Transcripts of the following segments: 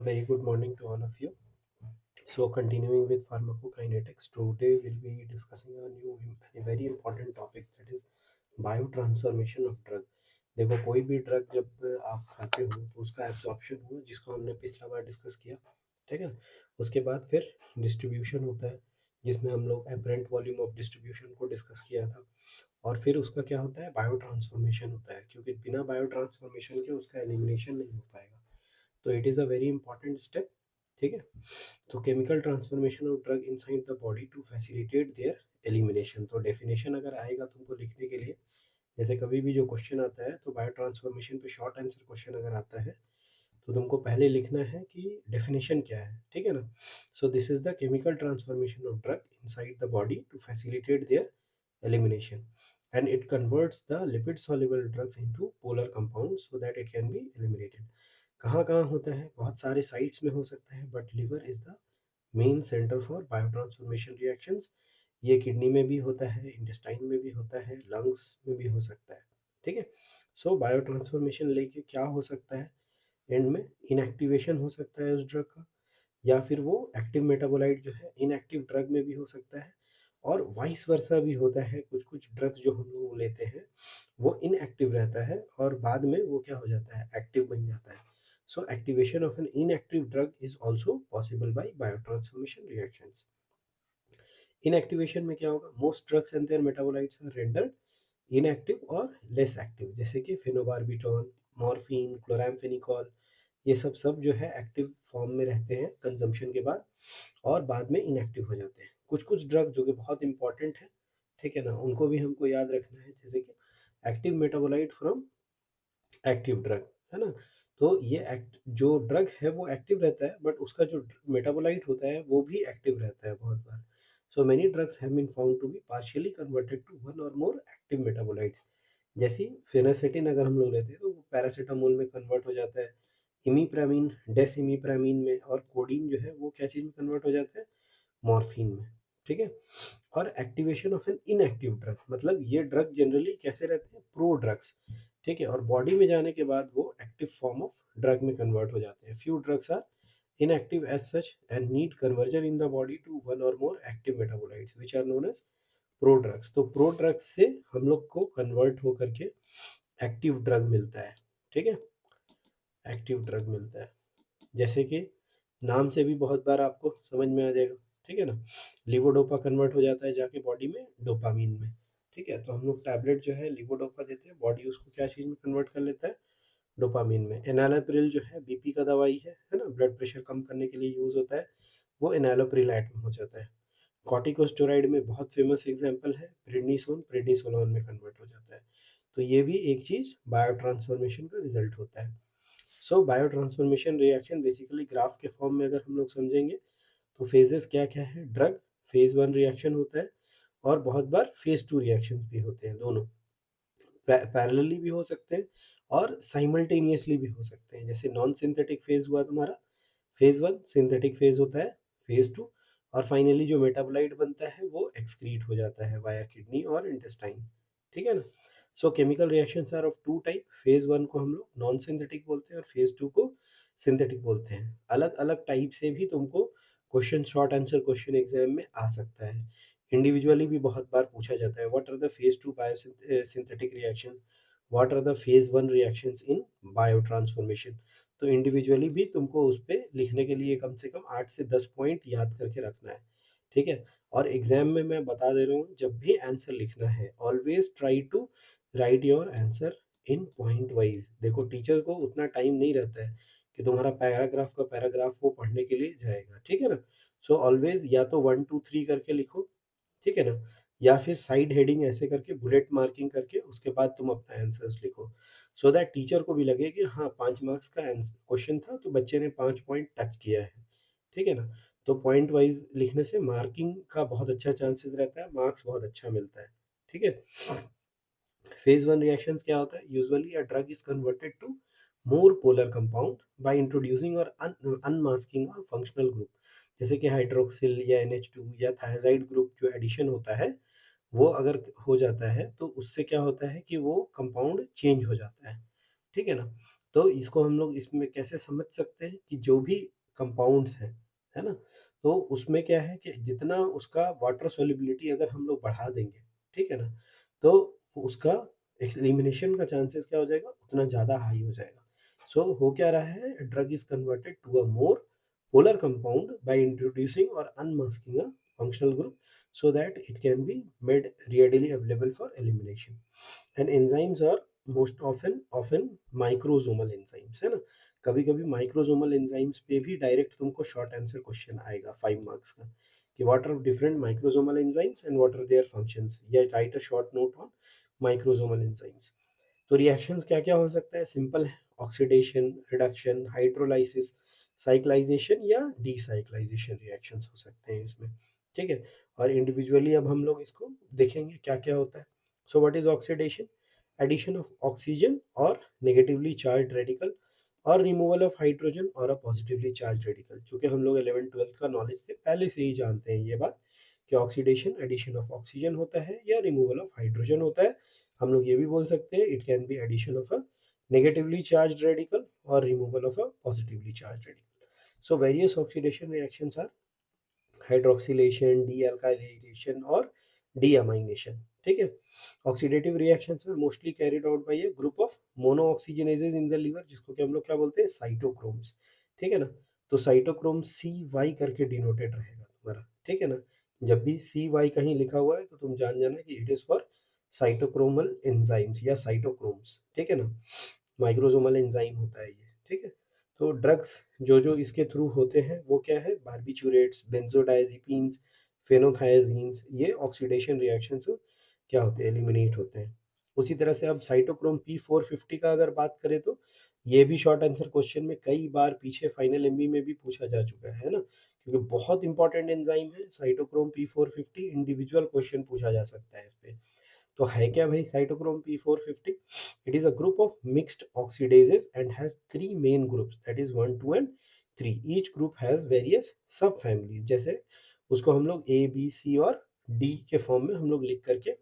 Very good morning to all of you. So, continuing with pharmacokinetics, today we'll be discussing a very important topic, that is biotransformation of drug. देखो, कोई भी drug जब आप खाते हो तो उसका एब्जॉर्प्शन हुआ, जिसको हमने पिछला बार डिस्कस किया, ठीक है। उसके बाद फिर डिस्ट्रीब्यूशन होता है, जिसमें हम लोग एपरेंट वॉल्यूम ऑफ डिस्ट्रीब्यूशन को डिस्कस किया था। और फिर उसका क्या होता है, बायो ट्रांसफॉर्मेशन होता है, क्योंकि बिना बायो ट्रांसफॉर्मेशन के उसका एलिमिनेशन नहीं हो पाएगा। तो it is a very important step, ठीक है। तो chemical transformation of drug inside the body to facilitate their elimination. तो डेफिनेशन अगर आएगा तुमको लिखने के लिए, जैसे कभी भी जो क्वेश्चन आता है तो बायो ट्रांसफॉर्मेशन पे शॉर्ट आंसर क्वेश्चन अगर आता है तो तुमको पहले लिखना है कि डेफिनेशन क्या है, ठीक है ना। So this is the chemical transformation of drug inside the body to facilitate their elimination, and it converts the lipid soluble drugs into polar compounds so that it can be eliminated. कहाँ कहाँ होता है, बहुत सारे sites में हो सकता है, but liver is the main centre for biotransformation reactions. ये किडनी में भी होता है, इंटेस्टाइन में भी होता है, लंग्स में भी हो सकता है, ठीक है। सो बायोट्रांसफॉर्मेशन लेके क्या हो सकता है, एंड में इनएक्टिवेशन हो सकता है उस ड्रग का, या फिर वो एक्टिव मेटाबोलाइट जो है इनएक्टिव ड्रग में भी हो सकता है, और वाइस वर्सा भी होता है। कुछ कुछ ड्रग्स जो हम लोग लेते हैं वो इनएक्टिव रहता है और बाद में वो क्या हो जाता है, एक्टिव बन जाता है। So activation of an inactive drug is also possible by biotransformation reactions. Inactivation में क्या होगा, most drugs and their metabolites are rendered inactive और लेस एक्टिव, जैसे कि फेनोबार्बिटॉन, मॉर्फिन, क्लोरामफेनिकॉल, ये सब जो है एक्टिव फॉर्म में रहते हैं कंजम्पशन के बाद, और बाद में इनएक्टिव हो जाते हैं। कुछ कुछ ड्रग जो कि बहुत इंपॉर्टेंट है, ठीक है ना, उनको भी हमको याद रखना है, जैसे कि active metabolite from active drug, है ना। तो ये एक्ट जो ड्रग है वो एक्टिव रहता है, बट उसका जो मेटाबोलाइट होता है वो भी एक्टिव रहता है बहुत बार। So many drugs have been found to be partially converted to one और मोर एक्टिव मेटाबोलाइट्स। जैसी फेनासेटिन अगर हम लोग लेते हैं तो वो पैरासीटामोल में कन्वर्ट हो जाता है, इमीप्रामीन डेसिमीप्रामीन में, और कोडीन जो है वो क्या चीज़ में कन्वर्ट हो जाता है, मॉर्फिन में, ठीक है। और activation of an inactive drug, मतलब ये ड्रग जनरली कैसे रहते हैं, प्रो ड्रग्स, ठीक है, और बॉडी में जाने के बाद वो एक्टिव फॉर्म ऑफ ड्रग में कन्वर्ट हो जाते हैं। Few drugs are inactive as such and need conversion in the body to one or more active metabolites which are known as prodrugs। तो प्रोड्रग्स से हम लोग को कन्वर्ट होकर के एक्टिव ड्रग मिलता है, ठीक है, एक्टिव ड्रग मिलता है। जैसे कि नाम से भी बहुत बार आपको समझ में आ जाएगा, ठीक है ना। लिवोडोपा कन्वर्ट हो जाता है जाके बॉडी में डोपामीन में, ठीक है। तो हम लोग टैबलेट जो है लिवोडोपा देते हैं, बॉडी उसको क्या चीज़ में कन्वर्ट कर लेता है, डोपामीन में। एनालाप्रिल जो है बीपी का दवाई है ना, ब्लड प्रेशर कम करने के लिए यूज़ होता है, वो एनालोप्रिलाइट में हो जाता है। कॉर्टिकोस्टेरॉइड में बहुत फेमस एग्जांपल है प्रेडनिसोन, प्रेडनिसोलोन में कन्वर्ट हो जाता है। तो ये भी एक चीज़ बायो ट्रांसफॉर्मेशन का रिजल्ट होता है। So bio transformation reaction basically graph के फॉर्म में अगर हम लोग समझेंगे तो फेजेस क्या क्या है, ड्रग फेज वन रिएक्शन होता है, और बहुत बार फेज टू रिएक्शन भी होते हैं, दोनों पैरेलली भी हो सकते हैं और साइमल्टेनियसली भी हो सकते हैं। जैसे नॉन सिंथेटिक फेज हुआ तुम्हारा फेज वन, सिंथेटिक फेज होता है फेज टू, और फाइनली जो मेटाबोलाइट बनता है वो एक्सक्रीट हो जाता है वाया किडनी और इंटेस्टाइन, ठीक है ना। So chemical reactions are of two type, phase one को हम लोग नॉन सिंथेटिक बोलते हैं और फेज टू को सिंथेटिक बोलते हैं। अलग अलग टाइप से भी तुमको question, short answer question exam में आ सकता है। इंडिविजुअली भी बहुत बार पूछा जाता है, what are the phase two biosynthetic reaction, what are the phase one reactions in biotransformation. तो इंडिविजुअली भी तुमको उस पर लिखने के लिए कम से कम 8 से 10 पॉइंट याद करके रखना है, ठीक है। और एग्जाम में मैं बता दे रहा हूँ, जब भी आंसर लिखना है always try to write your answer in point wise. देखो टीचर को उतना टाइम नहीं रहता है कि तुम्हारा पैराग्राफ का पैराग्राफ वो पढ़ने के लिए जाएगा, ठीक है ना। सो ऑलवेज या तो 1 2 3 करके लिखो, ठीक है ना, या फिर साइड हेडिंग ऐसे करके बुलेट मार्किंग करके उसके बाद तुम अपना आंसर्स लिखो, सो दैट टीचर को भी लगे कि हाँ 5 मार्क्स का क्वेश्चन था तो बच्चे ने 5 पॉइंट टच किया है, ठीक है ना। तो पॉइंट वाइज लिखने से मार्किंग का बहुत अच्छा चांसेस रहता है, मार्क्स बहुत अच्छा मिलता है, ठीक है। फेज वन रिएक्शंस क्या होता है, usually a drug is converted to more polar compound by introducing और अनमास्किंग अ फंक्शनल ग्रुप। जैसे कि हाइड्रोक्सिल या NH2 या थायजाइड ग्रुप जो एडिशन होता है वो अगर हो जाता है तो उससे क्या होता है कि वो कंपाउंड चेंज हो जाता है, ठीक है ना। तो इसको हम लोग इसमें कैसे समझ सकते हैं कि जो भी कंपाउंड्स हैं, है ना, तो उसमें क्या है कि जितना उसका वाटर सोल्युबिलिटी अगर हम लोग बढ़ा देंगे, ठीक है ना, तो उसका एलिमिनेशन का चांसेस क्या हो जाएगा, उतना ज़्यादा हाई हो जाएगा। सो हो क्या रहा है, drug is converted to a more polar compound by introducing or unmasking a functional group so that it can be made readily available for elimination. And enzymes are most often microsomal enzymes, है ना। कभी कभी microsomal enzymes पे भी direct तुमको short answer question आएगा 5 marks का, कि what are different microsomal enzymes and what are their functions, या write a short note on microsomal enzymes. तो रिएक्शंस क्या क्या हो सकता है, सिंपल है, ऑक्सीडेशन, रिडक्शन, हाइड्रोलाइसिस, साइक्लाइजेशन या डीसाइक्लाइजेशन रिएक्शंस हो सकते हैं इसमें, ठीक है। और इंडिविजुअली अब हम लोग इसको देखेंगे क्या क्या होता है। So what is oxidation, addition of oxygen और नेगेटिवली चार्ज रेडिकल और रिमूवल ऑफ हाइड्रोजन और अ पॉजिटिवली चार्ज रेडिकल। चूंकि हम लोग 11th 12th का नॉलेज से पहले से ही जानते हैं ये बात कि ऑक्सीडेशन एडिशन ऑफ ऑक्सीजन होता है या रिमूवल ऑफ हाइड्रोजन होता है। हम लोग ये भी बोल सकते हैं it can be addition of a negatively charged radical or removal of a positively charged radical. So various oxidation reactions are hydroxylation, dealkylation और deamination, ठीक है। Oxidative reactions are mostly carried out by a group of mono oxygenases in the liver, जिसको कि हम लोग क्या बोलते हैं, साइटोक्रोम्स, ठीक है ना। तो साइटोक्रोम सी वाई करके डिनोटेड रहेगा तुम्हारा, ठीक है ना। जब भी सी वाई कहीं लिखा हुआ है तो तुम जान जाना कि इट इज फॉर साइटोक्रोमल एंजाइम्स या साइटोक्रोम्स, ठीक है ना। माइक्रोसोमल एंजाइम होता है ये, ठीक है। तो ड्रग्स जो जो इसके थ्रू होते हैं वो क्या है, बार्बिचूरेट्स, बेंजोडाइजिपीन्स, फेनोथायाजीन्स, ये ऑक्सीडेशन रिएक्शन से क्या होते हैं, एलिमिनेट होते हैं। उसी तरह से अब साइटोक्रोम P450 का अगर बात करें तो ये भी शॉर्ट आंसर क्वेश्चन में कई बार पीछे फाइनल एमबी में भी पूछा जा चुका है ना, क्योंकि बहुत इंपॉर्टेंट एंजाइम है साइटोक्रोम P450, इंडिविजुअल क्वेश्चन पूछा जा सकता है इस पे। तो है क्या भाई cytochrome P450, it is a group of mixed oxidases and has 3 main groups, that is 1 2 and 3। Each group has various subfamilies, जैसे उसको हम लोग ए बी सी और डी के फॉर्म में हम लोग लिख करके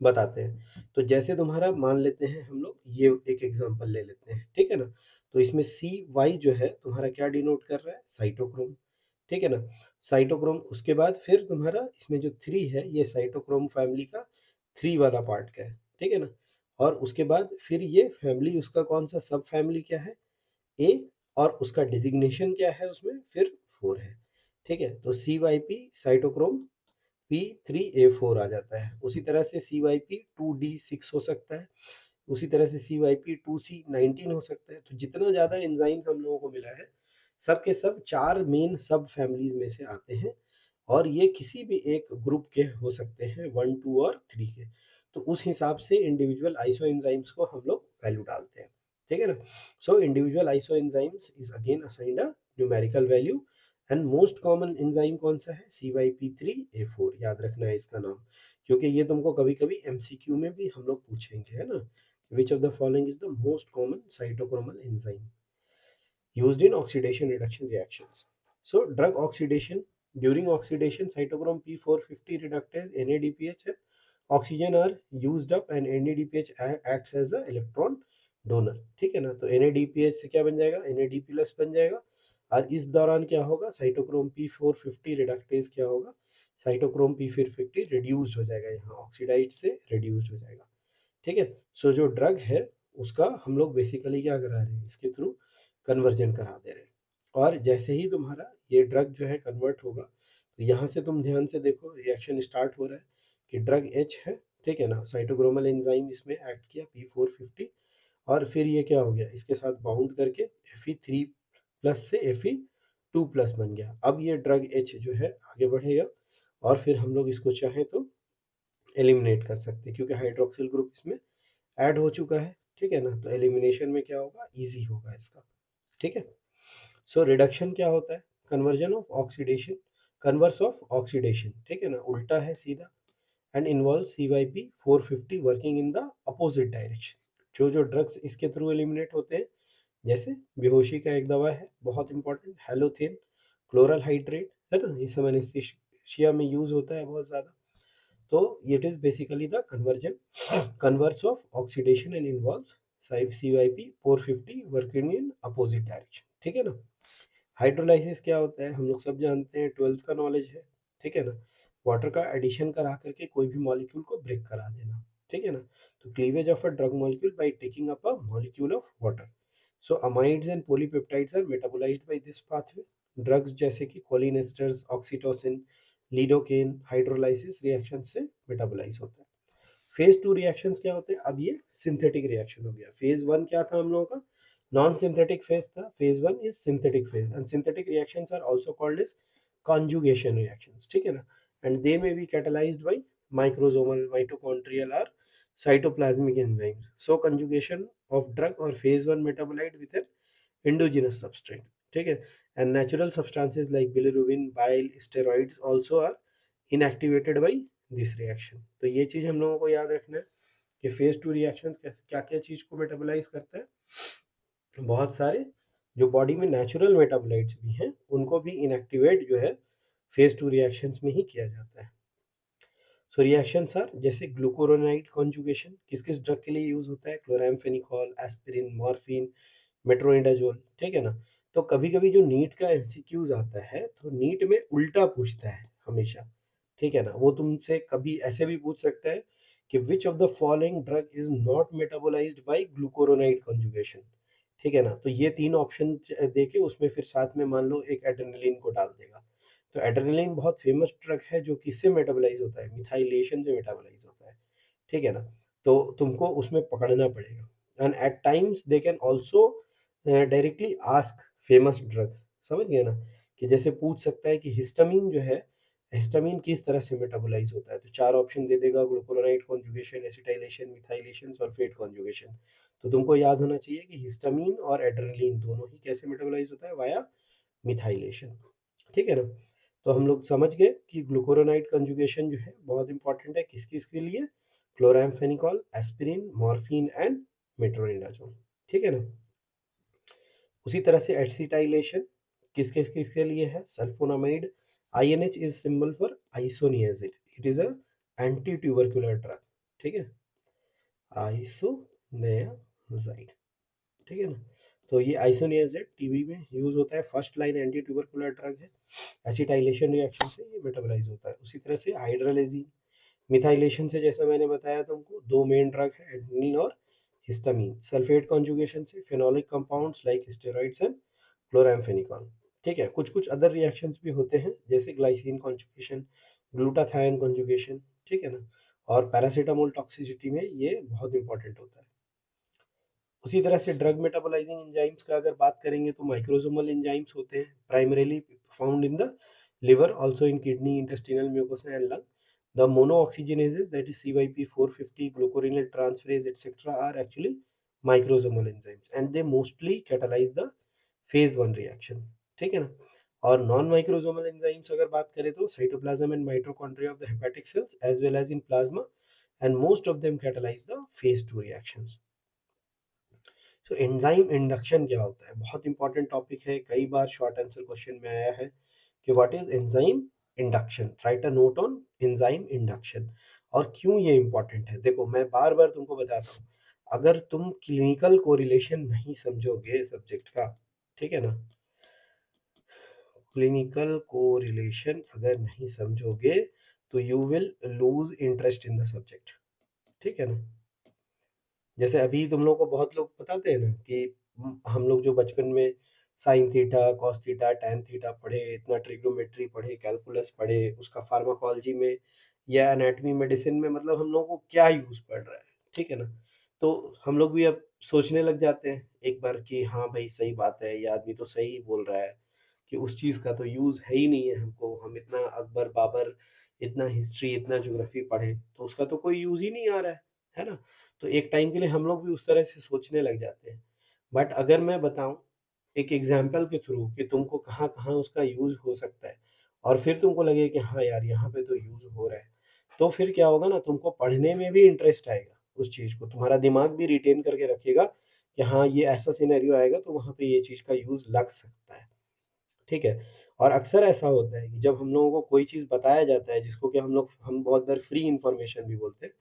बताते हैं। तो जैसे तुम्हारा मान लेते हैं हम लोग ये एक एग्जांपल ले लेते हैं, ठीक है ना। तो इसमें सी वाई जो है तुम्हारा क्या डिनोट कर रहा है, साइटोक्रोम, ठीक है ना। साइटोक्रोम, उसके बाद फिर तुम्हारा इसमें जो 3 है ये साइटोक्रोम फैमिली का 3 वाला पार्ट का है, ठीक है ना। और उसके बाद फिर ये फैमिली उसका कौन सा सब फैमिली क्या है, ए, और उसका डिजिग्नेशन क्या है उसमें फिर 4 है, ठीक है। तो सी वाई पी साइटोक्रोम P3A4 आ जाता है। उसी तरह से CYP2D6 हो सकता है, उसी तरह से CYP2C19 हो सकता है। तो जितना ज़्यादा एंजाइम हम लोगों को मिला है सब के सब 4 मेन सब फैमिलीज में से आते हैं, और ये किसी भी एक ग्रुप के हो सकते हैं 1 2 और 3 के। तो उस हिसाब से इंडिविजुअल आइसो एंजाइम्स को हम लोग वैल्यू डालते हैं, ठीक है ना। So individual iso enzymes is again assigned a numerical value, and most common enzyme कौन सा है, CYP3A4, याद रखना है इसका नाम, क्योंकि ये तुमको कभी कभी MCQ में भी हम लोग पूछेंगे, है ना। Which of the following is the most common cytochromal enzyme used in oxidation reduction reactions? So drug oxidation, during oxidation cytochrome P450 reductase NADPH oxygen are used up and NADPH acts as a electron donor, ठीक है ना। तो NADPH से क्या बन जाएगा, NAD plus बन जाएगा, और इस दौरान क्या होगा, साइटोक्रोम P450 रिडक्टेज क्या होगा, साइटोक्रोम P450 रिड्यूस्ड हो जाएगा, यहाँ ऑक्सीडाइज से रिड्यूस्ड हो जाएगा, ठीक है। सो जो ड्रग है उसका हम लोग बेसिकली क्या करा रहे हैं, इसके थ्रू कन्वर्जन करा दे रहे हैं। और जैसे ही तुम्हारा ये ड्रग जो है कन्वर्ट होगा, तो यहाँ से तुम ध्यान से देखो रिएक्शन स्टार्ट हो रहा है कि ड्रग एच है, ठीक है ना, साइटोक्रोमल एंजाइम इसमें एक्ट किया P450, और फिर ये क्या हो गया, इसके साथ बाउंड करके Fe3 प्लस से Fe2 प्लस बन गया। अब ये ड्रग एच जो है आगे बढ़ेगा, और फिर हम लोग इसको चाहें तो एलिमिनेट कर सकते हैं, क्योंकि हाइड्रोक्सिल ग्रुप इसमें ऐड हो चुका है, ठीक है ना। तो एलिमिनेशन में क्या होगा, इजी होगा इसका, ठीक है। सो रिडक्शन क्या होता है, conversion of oxidation, converse of oxidation, ठीक है ना, उल्टा है सीधा, and involve CYP450 working in the opposite direction. जो जो ड्रग्स इसके थ्रू एलिमिनेट होते हैं, जैसे बेहोशी का एक दवा है बहुत इंपॉर्टेंट, हेलोथेन क्लोरल हाइड्रेट, है ना, ये सब एनेस्थीसिया में यूज होता है बहुत ज़्यादा। तो it is basically the conversion converse of oxidation and involves CYP450 working in opposite direction, ठीक है ना। हाइड्रोलाइसिस क्या होता है, हम लोग सब जानते हैं, 12th का नॉलेज है, ठीक है ना। वाटर का एडिशन करा करके कोई भी मॉलिक्यूल को ब्रेक करा देना, ठीक है ना। तो cleavage of a drug molecule by taking up a molecule of water. So amides and polypeptides are metabolized by this pathway. Drugs जैसे कि choline esters, oxytocin, lidocaine hydrolysis reaction से मेटाबोलाइज होता है। फेज टू रिएक्शंस क्या होते हैं, अब ये सिंथेटिक रिएक्शन हो गया। फेज वन क्या था हम लोगों का, नॉन सिंथेटिक फेज था, phase one is synthetic phase, and synthetic reactions are also called as conjugation reactions, ठीक है ना। And they may be catalyzed by microsomal, mitochondrial or cytoplasmic enzymes. So conjugation of drug or phase one metabolite with an endogenous substrate, ठीक है। and natural substances like bilirubin, bile, steroids also are inactivated by this reaction. तो ये चीज हम लोगों को याद रखना है कि फेज टू रिएक्शन क्या क्या चीज को मेटाबोलाइज करता है। बहुत सारे जो बॉडी में नेचुरल मेटाबोलाइट्स भी हैं उनको भी इनएक्टिवेट जो है फेज टू रिएक्शंस में ही किया जाता है। सो रिएक्शंस आर जैसे ग्लूकोरोनाइड कॉन्जुगेशन किस किस ड्रग के लिए यूज होता है, क्लोरामफेनिकॉल, एस्पिरिन, मॉर्फिन, मेट्रोनिडाजोल, ठीक है ना। तो कभी कभी जो नीट का एमसीक्यूज आता है तो नीट में उल्टा पूछता है हमेशा, ठीक है ना। वो तुमसे कभी ऐसे भी पूछ सकता है कि which of the following drug is not metabolised by glucuronide conjugation, ठीक है ना। तो ये तीन ऑप्शन देके उसमें फिर साथ में मान लो एक एड्रेनलिन को डाल देगा। तो एड्रेनलिन बहुत फेमस ड्रग है जो किससे मेटाबोलाइज होता है, मिथाइलेशन से मेटाबोलाइज होता है, ठीक है ना। तो तुमको उसमें पकड़ना पड़ेगा। And at times they can also directly ask famous drugs, समझ गए ना। कि जैसे पूछ सकता है कि हिस्टामिन जो है, हिस्टामिन किस तरह से मेटाबोलाइज होता है, तो चार ऑप्शन दे देगा, glucuronide conjugation, acetylation, methylation, sulphate conjugation. तो तुमको याद होना चाहिए कि हिस्टामिन और एड्रेनलिन दोनों ही कैसे मेटाबोलाइज होता है, वाया मिथाइलेशन, ठीक है ना। तो हम लोग समझ गए कि ग्लूकोरोनाइड कंजुगेशन जो है बहुत इंपॉर्टेंट है किस किस के लिए, chloramphenicol, aspirin, morphine and metronidazole, ठीक है ना। उसी तरह से एसिटाइलेशन किस किस किस के लिए है, sulphonamide, INH is symbol for isoniazid, it is a anti tubercular drug, ठीक है, आइसोनियाजाइड, ठीक है ना। तो ये आइसोनियाजिड टीबी में यूज होता है, first line anti tubercular drug है। एसिटाइलेशन रिएक्शन से ये मेटाबोलाइज होता है। उसी तरह से हाइड्रोलाइजिन, मिथाइलेशन से जैसा मैंने बताया तुमको, दो मेन ड्रग है, एडेनिन और हिस्टामीन। सल्फेट कॉन्जुगेशन से phenolic compounds like steroids and chloramphenicol, ठीक है। कुछ कुछ अदर रिएक्शंस भी होते हैं जैसे ग्लाइसिन कॉन्जुगेशन, ग्लूटाथायोन कॉन्जुगेशन, ठीक है ना। और पैरासीटामोल टॉक्सिसिटी में ये बहुत इंपॉर्टेंट होता है। उसी तरह से ड्रग मेटाबोलाइजिंग एंजाइम्स का अगर बात करेंगे तो माइक्रोसोमल एंजाइम्स होते हैं, primarily found in the liver, also in kidney, intestinal mucosa and lung. The monooxygenases, that is CYP450, glucuronide transferase, etc., are actually microsomal enzymes and they mostly catalyze the phase one reaction, ठीक है ना। और non microsomal enzymes अगर बात करें तो cytoplasm and mitochondria of the hepatic cells as well as in plasma, and most of them catalyze the phase two reactions. तो enzyme induction क्या होता है, बहुत इंपॉर्टेंट टॉपिक है, कई बार शॉर्ट आंसर क्वेश्चन में आया है कि what is enzyme induction, right a note on enzyme induction. और क्यों ये इंपॉर्टेंट है, देखो मैं बार बार तुमको बताता हूँ, अगर तुम क्लिनिकल कोरिलेशन नहीं समझोगे सब्जेक्ट का, ठीक है ना, क्लिनिकल कोरिलेशन अगर नहीं समझोगे तो you will lose interest in the subject, ठीक है ना। जैसे अभी तुम लोग को बहुत लोग बताते हैं ना कि हम लोग जो बचपन में sine theta, cos theta, tan theta पढ़े, इतना ट्रिग्नोमेट्री पढ़े, कैलकुलस पढ़े, उसका फार्माकोलॉजी में या एनाटॉमी मेडिसिन में मतलब हम लोगों को क्या यूज पड़ रहा है, ठीक है ना। तो हम लोग भी अब सोचने लग जाते हैं एक बार कि हाँ भाई सही बात है, ये आदमी तो सही बोल रहा है कि उस चीज़ का तो यूज़ है ही नहीं है हमको, हम इतना अकबर बाबर, इतना हिस्ट्री, इतना ज्योग्राफी पढ़े तो उसका तो कोई यूज़ ही नहीं आ रहा है ना। तो एक टाइम के लिए हम लोग भी उस तरह से सोचने लग जाते हैं। बट अगर मैं बताऊं एक एग्जाम्पल के थ्रू कि तुमको कहाँ कहाँ उसका यूज हो सकता है, और फिर तुमको लगे कि हाँ यार यहाँ पे तो यूज हो रहा है, तो फिर क्या होगा ना, तुमको पढ़ने में भी इंटरेस्ट आएगा, उस चीज को तुम्हारा दिमाग भी रिटेन करके रखेगा कि हाँ ये ऐसा सिनेरियो आएगा तो वहां पे ये चीज का यूज लग सकता है, ठीक है। और अक्सर ऐसा होता है कि जब हम लोगों को कोई चीज बताया जाता है जिसको कि हम बहुत बार फ्री इंफॉर्मेशन भी बोलते हैं,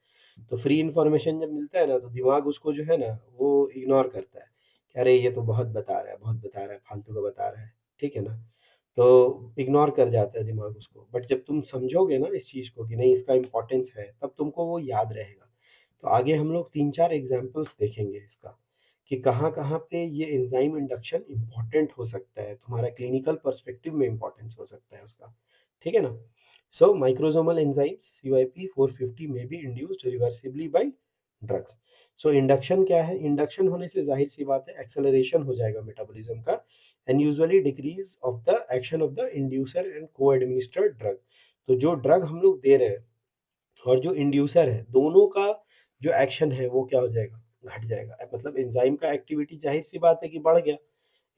तो फ्री इंफॉर्मेशन जब मिलता है ना तो दिमाग उसको जो है ना वो इग्नोर करता है कि अरे ये तो बहुत बता रहा है, बहुत बता रहा है, फालतू का बता रहा है, ठीक है ना। तो इग्नोर कर जाता है दिमाग उसको, बट जब तुम समझोगे ना इस चीज़ को कि नहीं इसका इम्पोर्टेंस है, तब तुमको वो याद रहेगा। तो आगे हम लोग 3-4 एग्जांपल्स देखेंगे इसका, कि कहाँ-कहाँ पे ये एंजाइम इंडक्शन इम्पोर्टेंट हो सकता है, तुम्हारा क्लिनिकल पर्सपेक्टिव में इम्पोर्टेंस हो सकता है उसका, ठीक है ना। So microsomal enzymes CYP450 may be induced reversibly by drugs. So induction क्या है, इंडक्शन होने से जाहिर सी बात है एक्सेलरेशन हो जाएगा मेटाबॉलिज्म का, and usually decrease of the action of the inducer and को एडमिनिस्टर्ड ड्रग। तो जो ड्रग हम लोग दे रहे हैं और जो इंड्यूसर है, दोनों का जो एक्शन है वो क्या हो जाएगा, घट जाएगा। मतलब एंजाइम का एक्टिविटी जाहिर सी बात है कि बढ़ गया।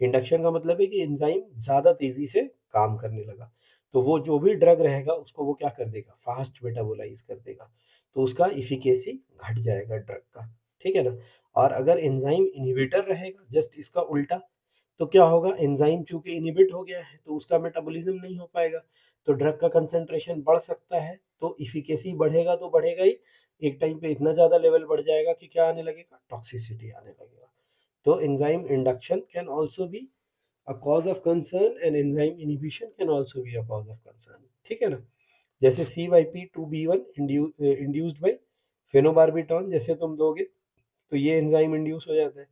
इंडक्शन का मतलब है कि एंजाइम ज़्यादा तेज़ी से काम करने लगा, तो वो जो भी ड्रग रहेगा उसको वो क्या कर देगा, फास्ट मेटाबोलाइज कर देगा, तो उसका इफिकेसी घट जाएगा ड्रग का, ठीक है ना। और अगर एंजाइम इनहिबिटर रहेगा, जस्ट इसका उल्टा, तो क्या होगा, एंजाइम चूंकि इनहिबिट हो गया है तो उसका मेटाबॉलिज्म नहीं हो पाएगा, तो ड्रग का कंसंट्रेशन बढ़ सकता है, तो इफिकेसी बढ़ेगा तो बढ़ेगा ही, एक टाइम पे इतना ज़्यादा लेवल बढ़ जाएगा कि क्या आने लगेगा, टॉक्सिसिटी आने लगेगा। तो enzyme induction can also be a cause of concern and enzyme inhibition can also be a cause of concern, ठीक है ना। जैसे CYP2B1 इंड्यूस्ड बाय फेनोबार्बिटॉन जैसे तुम दोगे तो ये एंजाइम इंड्यूस हो जाता है।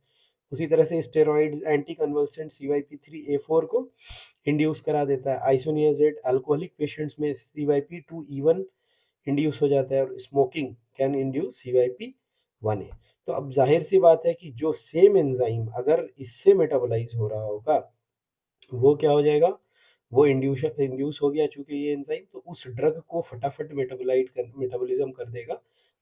उसी तरह से स्टेरॉइड्स एंटी कन्वल्सेंट CYP3A4 को इंड्यूस करा देता है। आइसोनियाजेड अल्कोहलिक पेशेंट्स में CYP2E1 इंड्यूस हो जाता है, और स्मोकिंग कैन इंड्यूस CYP1A। तो अब जाहिर सी बात है कि जो सेम एंजाइम अगर इससे मेटाबोलाइज हो रहा होगा, वो क्या हो जाएगा, वो इंड्यूस हो गया चूंकि ये एंजाइम, तो उस ड्रग को फटाफट मेटाबॉलिज्म कर देगा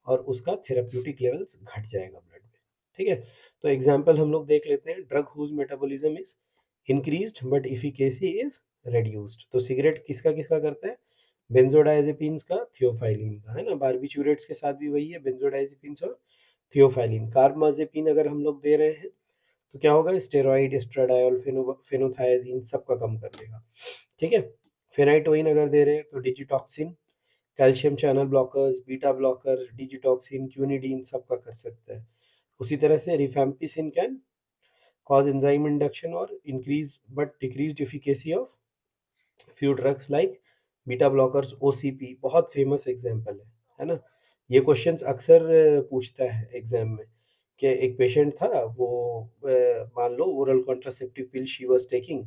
और उसका थेराप्यूटिक लेवल्स घट जाएगा ब्लड में, ठीक है। तो एग्जांपल हम लोग देख लेते हैं, drug whose metabolism is increased but efficacy is reduced. तो सिगरेट किसका किसका करता है, बेंजोडाइजेपिन्स का, थियोफाइलिन का, है ना। बारबिट्यूरेट्स के साथ भी वही है, बेंजोडाइजेपिन्स और थियोफाइलिन। कार्बामाजेपिन अगर हम लोग दे रहे हैं तो क्या होगा, स्टेरॉइड, एस्ट्राडायोल, फेनोथायाजीन सबका कम कर देगा, ठीक है। फेनाइटोइन अगर दे रहे हैं तो digitoxin, calcium channel blockers, beta blocker, digitoxin, quinidine सबका कर सकता है। उसी तरह से rifampicin can cause enzyme induction और increase but decrease efficacy of few drugs like beta blockers, OCP बहुत फेमस एग्जांपल है ना। ये क्वेश्चंस अक्सर पूछता है एग्जाम में, कि एक पेशेंट था वो मान लो oral contraceptive pill she was taking,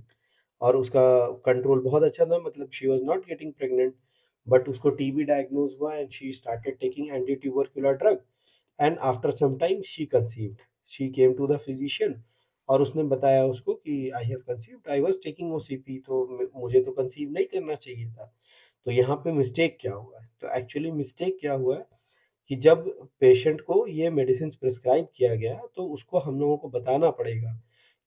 और उसका कंट्रोल बहुत अच्छा था, मतलब she was not getting pregnant, but उसको टीबी डायग्नोज हुआ and she started taking anti tubercular drug, and after some time she conceived. She came to the physician और उसने बताया उसको कि I have conceived, I was taking OCP, तो मुझे तो कंसीव नहीं करना चाहिए था। तो यहाँ पे मिस्टेक क्या हुआ है, तो एक्चुअली मिस्टेक क्या हुआ है कि जब पेशेंट को ये मेडिसिन प्रिस्क्राइब किया गया तो उसको हम लोगों को बताना पड़ेगा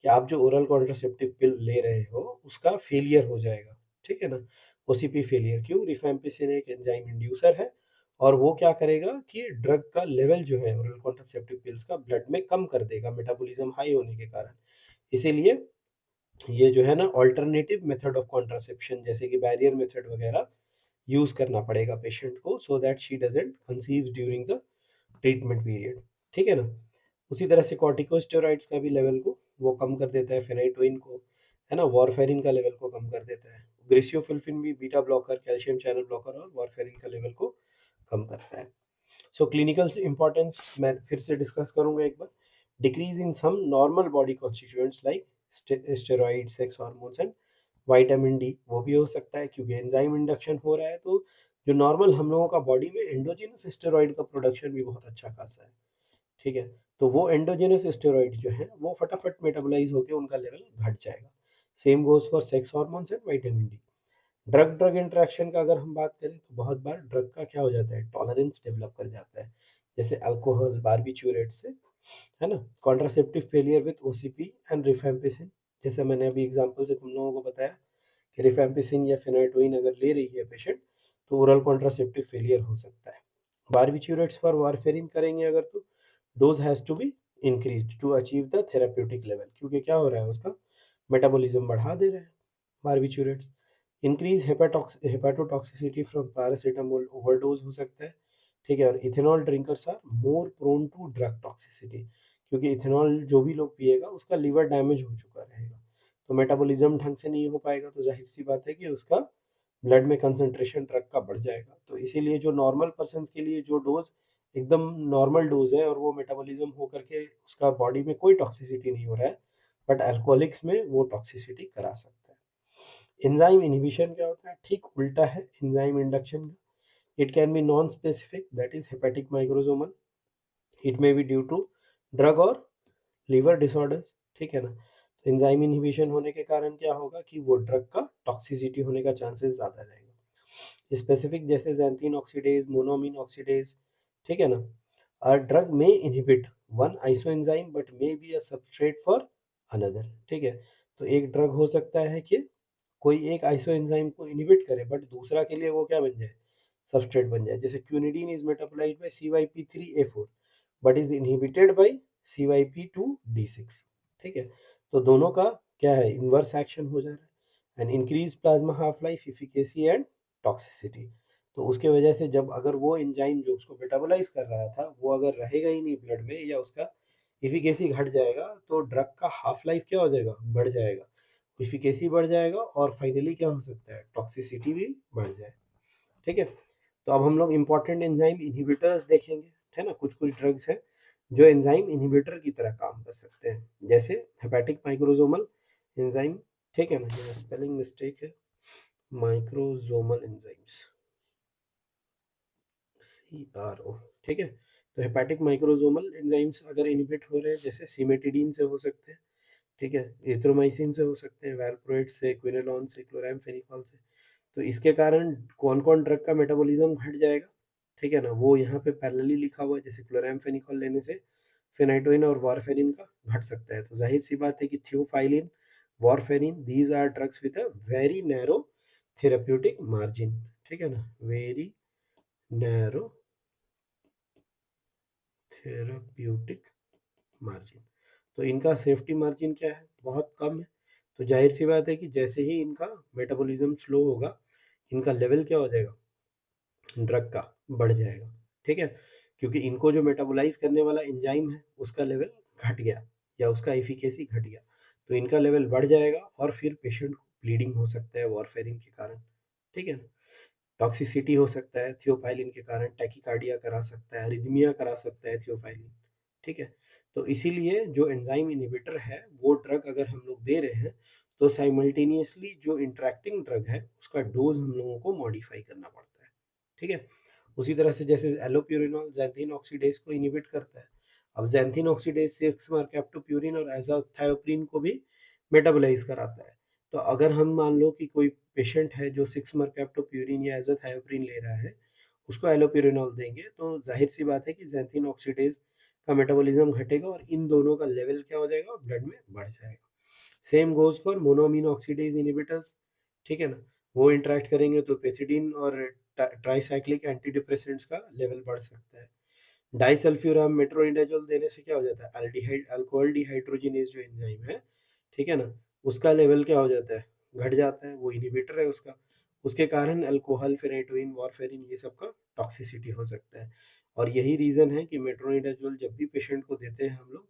कि आप जो ओरल कॉन्ट्रासेप्टिव पिल ले रहे हो उसका फेलियर हो जाएगा, ठीक है ना। ओसीपी फेलियर क्यों, रिफैम्पिसिन एक एंजाइम इंड्यूसर है, और वो क्या करेगा कि ड्रग का लेवल जो है ओरल कॉन्ट्रासेप्टिव पिल्स का ब्लड में कम कर देगा मेटाबॉलिज्म हाई होने के कारण। इसीलिए ये जो है ना ऑल्टरनेटिव मेथड ऑफ कॉन्ट्रासेप्शन जैसे कि बैरियर मेथड वगैरह यूज करना पड़ेगा पेशेंट को, so that she doesn't conceive during the treatment period, ठीक है ना। उसी तरह से कॉर्टिकोस्टेरॉइड्स का भी लेवल को वो कम कर देता है, फेनाइटोइन को, है ना, वारफेरिन का लेवल को कम कर देता है। ग्रेसियोफिल्फिन भी beta blocker, calcium channel blocker और वारफेरिन का लेवल को कम करता है। सो क्लिनिकल इंपॉर्टेंस मैं फिर से डिस्कस करूंगा एक बार। Decrease in some normal body constituents like steroid, sex hormones and vitamin D, वो भी हो सकता है क्योंकि एंजाइम इंडक्शन हो रहा है, तो जो नॉर्मल हम लोगों का बॉडी में एंडोजिनस स्टेरॉइड का प्रोडक्शन भी बहुत अच्छा खासा है, ठीक है। तो वो एंडोजेनस स्टेरॉइड जो है वो फटाफट मेटाबोलाइज होकर उनका लेवल घट जाएगा। Same goes for sex hormones and vitamin D. Drug drug interaction का अगर हम बात करें तो बहुत बार ड्रग का क्या हो जाता है, टॉलरेंस डेवलप कर जाता है, जैसे अल्कोहल, बारबिट्यूरेट से, है ना। Contraceptive failure with OCP and rifampicin, जैसे मैंने अभी एग्जांपल से तुम लोगों को बताया कि रिफैम्पिसिन या फेनाइटोइन अगर ले रही है पेशेंट तो ओरल कॉन्ट्रासेप्टिव फेलियर हो सकता है। बारबिट्यूरेट्स फॉर वारफेरिन करेंगे अगर तो dose has to be increase to achieve the therapeutic level, क्योंकि क्या हो रहा है उसका मेटाबॉलिज्म बढ़ा दे रहे हैं barbiturates. Increase hepatotoxicity from paracetamol, overdose हो सकता है। ठीक है। और ethanol drinkers are more prone to drug toxicity, क्योंकि इथेनॉल जो भी लोग पिएगा उसका लिवर डैमेज हो चुका रहेगा, तो मेटाबॉलिज्म ढंग से नहीं हो पाएगा, तो जाहिर सी बात है कि उसका ब्लड में कंसंट्रेशन ड्रग का बढ़ जाएगा। तो इसीलिए जो नॉर्मल पर्सन के लिए जो डोज एकदम नॉर्मल डोज है और वो मेटाबॉलिज्म हो करके उसका बॉडी में कोई टॉक्सिसिटी नहीं हो रहा है, बट अल्कोहलिक्स में वो टॉक्सिसिटी करा सकता है। एंजाइम इनहिबिशन क्या होता है? ठीक उल्टा है एंजाइम इंडक्शन का। It can be non specific, that is hepatic microsomal, it may be due to drug और लिवर डिसऑर्डर्स, ठीक है ना। तो एंजाइम इनहिबिशन होने के कारण क्या होगा कि वो ड्रग का टॉक्सिसिटी होने का चांसेस ज़्यादा रहेगा। स्पेसिफिक जैसे xanthine ऑक्सीडेज, मोनोअमीन ऑक्सीडेज, ठीक है ना। A drug may inhibit one isoenzyme but may be a substrate for another, ठीक है। तो एक ड्रग हो सकता है कि कोई एक आइसोएंजाइम को इनहिबिट करे बट दूसरा के लिए वो क्या बन जाए, सबस्ट्रेट बन जाए। जैसे quinidine is metabolized by CYP3A4 but is inhibited by CYP2D6, ठीक है। तो दोनों का क्या है, इनवर्स एक्शन हो जा रहा है। And increase plasma half life, efficacy and toxicity. तो उसके वजह से जब अगर वो एंजाइम जो उसको मेटाबोलाइज कर रहा था वो अगर रहेगा ही नहीं ब्लड में या उसका इफिकेसी घट जाएगा, तो ड्रग का हाफ लाइफ क्या हो जाएगा, बढ़ जाएगा, इफिकेसी बढ़ जाएगा और फाइनली क्या हो सकता है, टॉक्सिसिटी भी बढ़ जाए, ठीक है। तो अब हम लोग इंपॉर्टेंट एंजाइम इनहिबिटर्स देखेंगे, है ना। कुछ कुछ ड्रग्स हैं जो एंजाइम इनहिबिटर की तरह काम कर सकते हैं, जैसे हेपेटिक माइक्रोसोमल एंजाइम, ठीक है ना। ये स्पेलिंग मिस्टेक है, माइक्रोसोमल एंजाइम्स, CRO, ठीक है। तो हेपेटिक माइक्रोसोमल एंजाइम्स अगर इनहिबिट हो रहे हैं, जैसे सिमेटिडीन से हो सकते हैं, ठीक है, एरिथ्रोमाइसिन से हो सकते हैं, वैलप्रोइट से, क्विनोलॉन से, क्लोरामफेनिकॉल से। तो इसके कारण कौन कौन ड्रग का मेटाबॉलिज्म घट जाएगा, ठीक है ना, वो यहाँ पे पैरेलली लिखा हुआ है। जैसे क्लोरामफेनिकॉल लेने से फेनाइटोइन और वारफेरिन का घट सकता है। तो जाहिर सी बात है कि theophylline, warfarin, these are drugs with a very narrow therapeutic margin, ठीक है ना, वेरी नैरो थेराप्यूटिक मार्जिन। तो इनका सेफ्टी मार्जिन क्या है, बहुत कम है। तो जाहिर सी बात है कि जैसे ही इनका मेटाबॉलिज्म स्लो होगा, इनका लेवल क्या हो जाएगा, ड्रग का बढ़ जाएगा, ठीक है। क्योंकि इनको जो मेटाबोलाइज करने वाला एंजाइम है उसका लेवल घट गया या उसका एफिकेसी घट गया, तो इनका लेवल बढ़ जाएगा और फिर पेशेंट को ब्लीडिंग हो सकता है वारफेरिन के कारण, ठीक है ना। टॉक्सिसिटी हो सकता है थियोफाइलिन के कारण, टैकीकार्डिया करा सकता है, अरिथमिया करा सकता है थियोफाइलिन, ठीक है। तो इसीलिए जो एंजाइम इनहिबिटर है वो ड्रग अगर हम लोग दे रहे हैं तो साइमल्टेनियसली जो इंटरेक्टिंग ड्रग है उसका डोज हम लोगों को मॉडिफाई करना पड़ता है, ठीक है। उसी तरह से जैसे एलोप्यूरिनॉल xanthine ऑक्सीडेज को इनहिबिट करता है। अब xanthine ऑक्सीडेज 6-mercaptopurine और एजाथायोप्रिन को भी मेटाबोलाइज कराता है। तो अगर हम मान लो कि कोई पेशेंट है जो 6-mercaptopurine या एजाथायोप्रिन ले रहा है, उसको एलोप्यूरिनॉल देंगे तो जाहिर सी बात है कि xanthine ऑक्सीडेज का मेटाबॉलिज्म घटेगा और इन दोनों का लेवल क्या हो जाएगा, ब्लड में बढ़ जाएगा। Same goes for monoamine oxidase inhibitors, ठीक है ना। वो इंटरेक्ट करेंगे तो पेथिडीन और ट्राइसाइक्लिक एंटी डिप्रेसेंट्स का लेवल बढ़ सकता है। डाइसल्फ्यूराम मेट्रोइडाजोल देने से क्या हो जाता है, अल्डिहाइड अल्कोहल डिहाइड्रोजिनेज जो एंजाइम है, ठीक है ना, उसका लेवल क्या हो जाता है, घट जाता है, वो इनहिबिटर है उसका। उसके कारण अल्कोहल, फेनाइटोइन, वारफेरिन ये सब का टॉक्सिसिटी हो सकता है। और यही रीज़न है कि मेट्रोनिडाजोल जब भी पेशेंट को देते हैं हम लोग,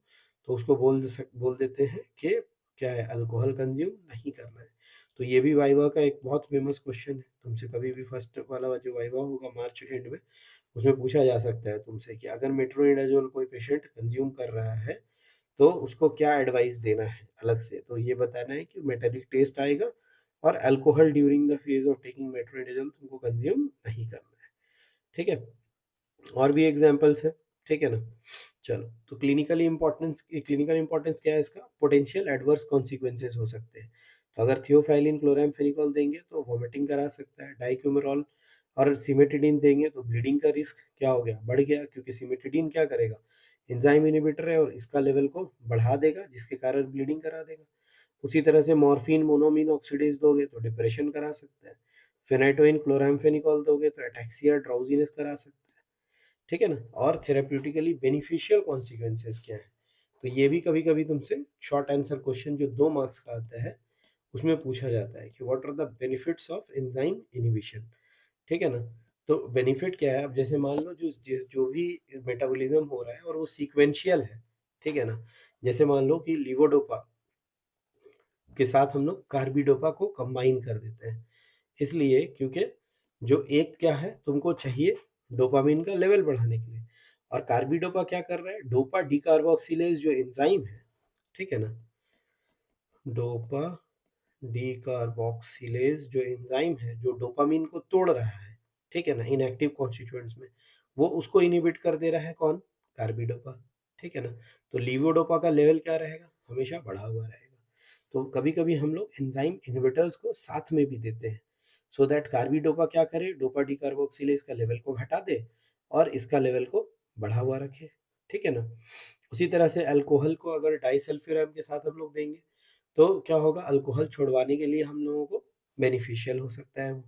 तो उसको बोल देते हैं कि क्या है, अल्कोहल कंज्यूम नहीं करना है। तो ये भी वाइवा का एक बहुत फेमस क्वेश्चन है, तुमसे कभी भी फर्स्ट वाला जो वाइवा होगा मार्च एंड में, उसमें पूछा जा सकता है तुमसे कि अगर मेट्रोनिडाजोल कोई पेशेंट कंज्यूम कर रहा है तो उसको क्या एडवाइस देना है अलग से। तो ये बताना है कि मेटालिक टेस्ट आएगा और alcohol during the phase of taking metronidazole तुमको कंज्यूम नहीं करना है, ठीक है। और भी एग्जांपल्स है, ठीक है ना। चलो, तो क्लिनिकल इंपॉर्टेंस क्या है इसका, पोटेंशियल एडवर्स कॉन्सिक्वेंसेस हो सकते हैं। तो अगर थियोफाइलिन क्लोरामफेनिकॉल देंगे तो वोमिटिंग करा सकता है, डाइक्यूमेरॉल और सिमेटिडीन देंगे तो ब्लीडिंग का रिस्क क्या हो गया, बढ़ गया, क्योंकि सिमेटिडीन क्या करेगा, एंजाइम इनहिबिटर है और इसका लेवल को बढ़ा देगा जिसके कारण ब्लीडिंग करा देगा। उसी तरह से मॉर्फिन, मोनोमीन ऑक्सीडेज दोगे तो डिप्रेशन करा सकता है। फेनाइटोइन, क्लोरामफेनिकॉल दोगे तो एटैक्सिया, ड्राउजीनेस करा सकता है, ठीक है ना। और थेराप्यूटिकली बेनिफिशियल कॉन्सिक्वेंसेस क्या है, तो ये भी कभी कभी तुमसे शॉर्ट आंसर क्वेश्चन जो 2 मार्क्स का आता है उसमें पूछा जाता है कि what are the benefits of enzyme inhibition, ठीक है ना। तो बेनिफिट क्या है, अब जैसे मान लो जो भी मेटाबॉलिज्म हो रहा है और वो सीक्वेंशियल है, ठीक है ना। जैसे मान लो कि लीवोडोपा के साथ हम लोग कार्बिडोपा को कंबाइन कर देते हैं, इसलिए क्योंकि जो एक क्या है तुमको चाहिए डोपामिन का लेवल बढ़ाने के लिए, और कार्बिडोपा क्या कर रहा है, डोपा डीकार्बोक्सिलेज जो एंजाइम है, ठीक है ना, डोपा डीकार्बोक्सिलेज जो एंजाइम है जो डोपामिन को तोड़ रहा है, ठीक है ना, इनएक्टिव कॉन्स्टिट्यूएंट्स में, वो उसको इनिबिट कर दे रहा है, कौन, कार्बिडोपा, ठीक है ना। तो लीवोडोपा का लेवल क्या रहेगा, हमेशा बढ़ा हुआ रहेगा। तो कभी कभी हम लोग एंजाइम इनहिबिटर्स को साथ में भी देते हैं, सो दैट कार्बिडोपा क्या करे, डोपा डीकार्बोक्सिलेज का लेवल को घटा दे और इसका लेवल को बढ़ा हुआ रखे, ठीक है ना। उसी तरह से अल्कोहल को अगर डाइसल्फिराम के साथ हम लोग देंगे तो क्या होगा, अल्कोहल छुड़वाने के लिए हम लोगों को बेनिफिशियल हो सकता है वो,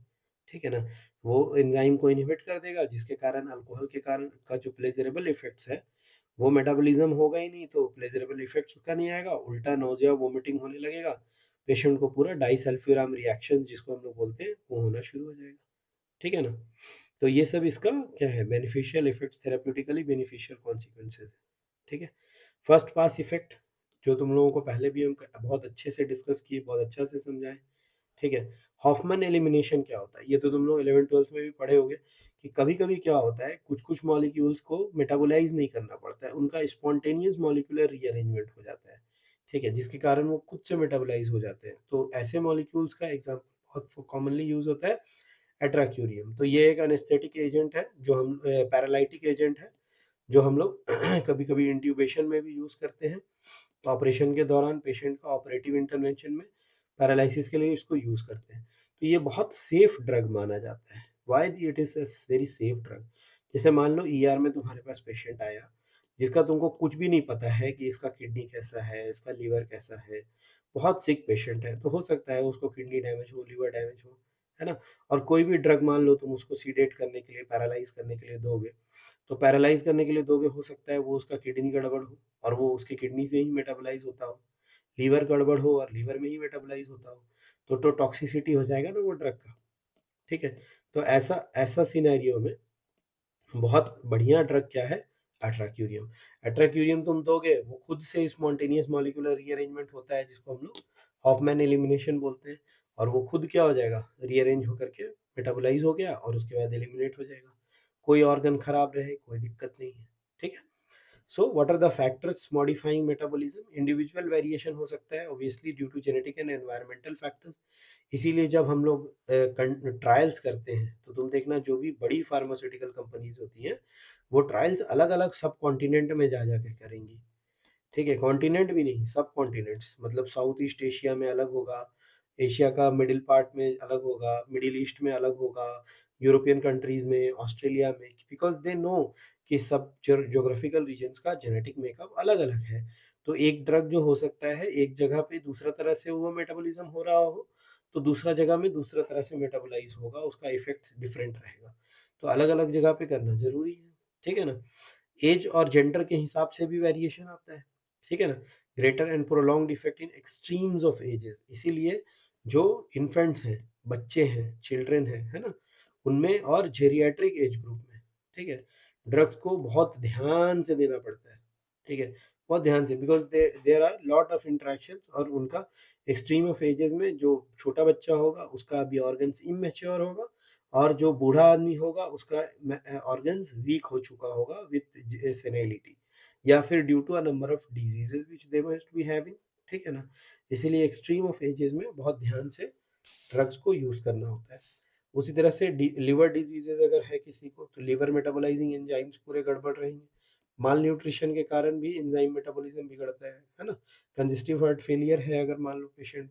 ठीक है ना। वो एंजाइम को इनहिबिट कर देगा जिसके कारण अल्कोहल के कारण का जो प्लेजरेबल इफेक्ट्स है वो मेटाबॉलिज्म होगा ही नहीं, तो प्लेजरेबल इफेक्ट्स उसका नहीं आएगा, उल्टा नोजिया वोमिटिंग होने लगेगा, पेशेंट को पूरा डाइसल्फिराम रिएक्शन जिसको हम लोग बोलते हैं वो होना शुरू हो जाएगा, ठीक है ना। तो ये सब इसका क्या है, beneficial effects, therapeutically beneficial consequences, ठीक है। फर्स्ट पास इफेक्ट जो तुम लोगों को पहले भी हम बहुत अच्छे से डिस्कस किए, बहुत अच्छा से समझाए, ठीक है। हॉफमैन एलिमिनेशन क्या होता है, ये तो तुम लोग 11th 12th में भी पढ़े होंगे कि कभी कभी क्या होता है, कुछ कुछ मॉलिक्यूल्स को मेटाबोलाइज नहीं करना पड़ता है, उनका स्पॉन्टेनियस मॉलिक्यूलर रीअरेंजमेंट हो जाता है, ठीक है, जिसके कारण वो खुद से मेटाबोलाइज हो जाते हैं। तो ऐसे मॉलिक्यूल्स का एग्जाम्पल बहुत कॉमनली यूज होता है एट्राक्यूरियम। तो ये एक अनेस्थेटिक एजेंट है जो हम पैरालाइटिक एजेंट है जो हम लोग कभी कभी इंट्यूबेशन में भी यूज करते हैं, ऑपरेशन के दौरान पेशेंट का ऑपरेटिव इंटरवेंशन में पैरालिसिस के लिए इसको यूज करते हैं। तो ये बहुत सेफ ड्रग माना जाता है, why it is very safe drug. जैसे मान लो ईआर में तुम्हारे पास पेशेंट आया जिसका तुमको कुछ भी नहीं पता है कि इसका किडनी कैसा है, इसका लीवर कैसा है, बहुत सिक पेशेंट है, तो हो सकता है उसको किडनी डैमेज हो, लीवर डैमेज हो, है ना। और कोई भी ड्रग मान लो तुम उसको सीडेट करने के लिए, पैरालाइज करने के लिए दोगे, तो पैरालाइज करने के लिए दोगे, हो सकता है वो उसका किडनी गड़बड़ हो और वो उसकी किडनी से ही मेटाबोलाइज होता हो, लीवर गड़बड़ हो और लीवर में ही मेटाबोलाइज होता हो, तो टॉक्सिसिटी हो जाएगा ना वो ड्रग का, ठीक है। तो ऐसा ऐसा सिनेरियो में बहुत बढ़िया ड्रग क्या है, एट्राक्यूरियम। एट्राक्यूरियम तुम दोगे, वो खुद से स्पॉन्टेनियस मॉलिक्यूलर रीअरेंजमेंट होता है जिसको हम लोग हॉफमैन एलिमिनेशन बोलते हैं, और वो खुद क्या हो जाएगा, रीअरेंज होकर के मेटाबोलाइज हो गया और उसके बाद एलिमिनेट हो जाएगा, कोई ऑर्गन खराब रहे कोई दिक्कत नहीं है, ठीक है। So what are the factors modifying metabolism, individual variation हो सकता है obviously due to genetic and environmental factors. इसीलिए जब हम लोग ट्रायल्स करते हैं तो तुम देखना जो भी बड़ी फार्मास्यूटिकल कंपनीज होती हैं वो ट्रायल्स अलग अलग सब कॉन्टिनेंट में जा जाके करेंगी, ठीक है, कॉन्टिनेंट भी नहीं, सब कॉन्टिनेंट्स, मतलब साउथ ईस्ट एशिया में अलग होगा, एशिया का मिडिल पार्ट में अलग होगा, मिडिल ईस्ट में अलग होगा, यूरोपियन कंट्रीज में, ऑस्ट्रेलिया में, बिकॉज दे नो कि सब ज्योग्राफिकल रीजन्स का जेनेटिक मेकअप अलग अलग है। तो एक ड्रग जो हो सकता है एक जगह पे दूसरा तरह से हुआ मेटाबॉलिज्म हो रहा हो, तो दूसरा जगह में दूसरा तरह से मेटाबोलाइज होगा, उसका इफेक्ट डिफरेंट रहेगा। तो अलग अलग जगह पे करना जरूरी है, ठीक है ना। एज और जेंडर के हिसाब से भी वेरिएशन आता है, ठीक है ना। Greater and prolonged effect in extremes of ages, इसीलिए जो इन्फेंट्स हैं, बच्चे हैं, चिल्ड्रन हैं, है ना, उनमें और जेरियाट्रिक एज ग्रुप में, ठीक है, ड्रग्स को बहुत ध्यान से देना पड़ता है, ठीक है, बहुत ध्यान से, because there are lot of interactions, और उनका एक्सट्रीम ऑफ एजेस में जो छोटा बच्चा होगा उसका अभी ऑर्गन्स इमेच्योर होगा, और जो बूढ़ा आदमी होगा उसका ऑर्गन्स वीक हो चुका होगा विथ सेनेलिटी, या फिर due to a number of diseases which they must be having, ठीक है ना। इसीलिए एक्सट्रीम ऑफ एजेस में बहुत ध्यान से ड्रग्स को यूज करना होता है। उसी तरह से लिवर डिजीजेज अगर है किसी को तो लिवर मेटाबोलाइजिंग एंजाइम्स पूरे गड़बड़ रहेंगे, माल न्यूट्रिशन के कारण भी एंजाइम मेटाबॉलिज्म बिगड़ता है ना। कंजेस्टिव हार्ट फेलियर है अगर मान लो patient,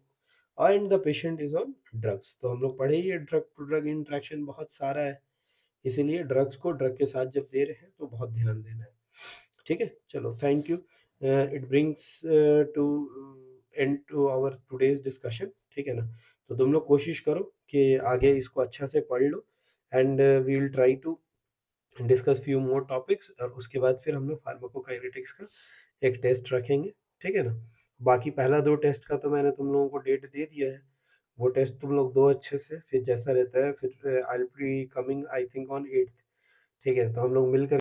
and the patient is on drugs, तो हम लोग पढ़े ही है ड्रग टू ड्रग इंट्रैक्शन बहुत सारा है, इसीलिए ड्रग्स को ड्रग के साथ जब दे रहे हैं तो बहुत ध्यान देना है, ठीक है। चलो thank you, it brings to end to our today's discussion, ठीक है ना। तो तुम लोग कोशिश करो कि आगे इसको अच्छा से पढ़ लो, and we will try to discuss few more topics, और उसके बाद फिर हम लोग फार्माकोकाइनेटिक्स का एक टेस्ट रखेंगे, ठीक है ना। बाकी पहला दो टेस्ट का तो मैंने तुम लोगों को डेट दे दिया है, वो टेस्ट तुम लोग दो अच्छे से, फिर जैसा रहता है फिर I will be coming I think on 8th। ठीक है? तो हम लोग मिलकर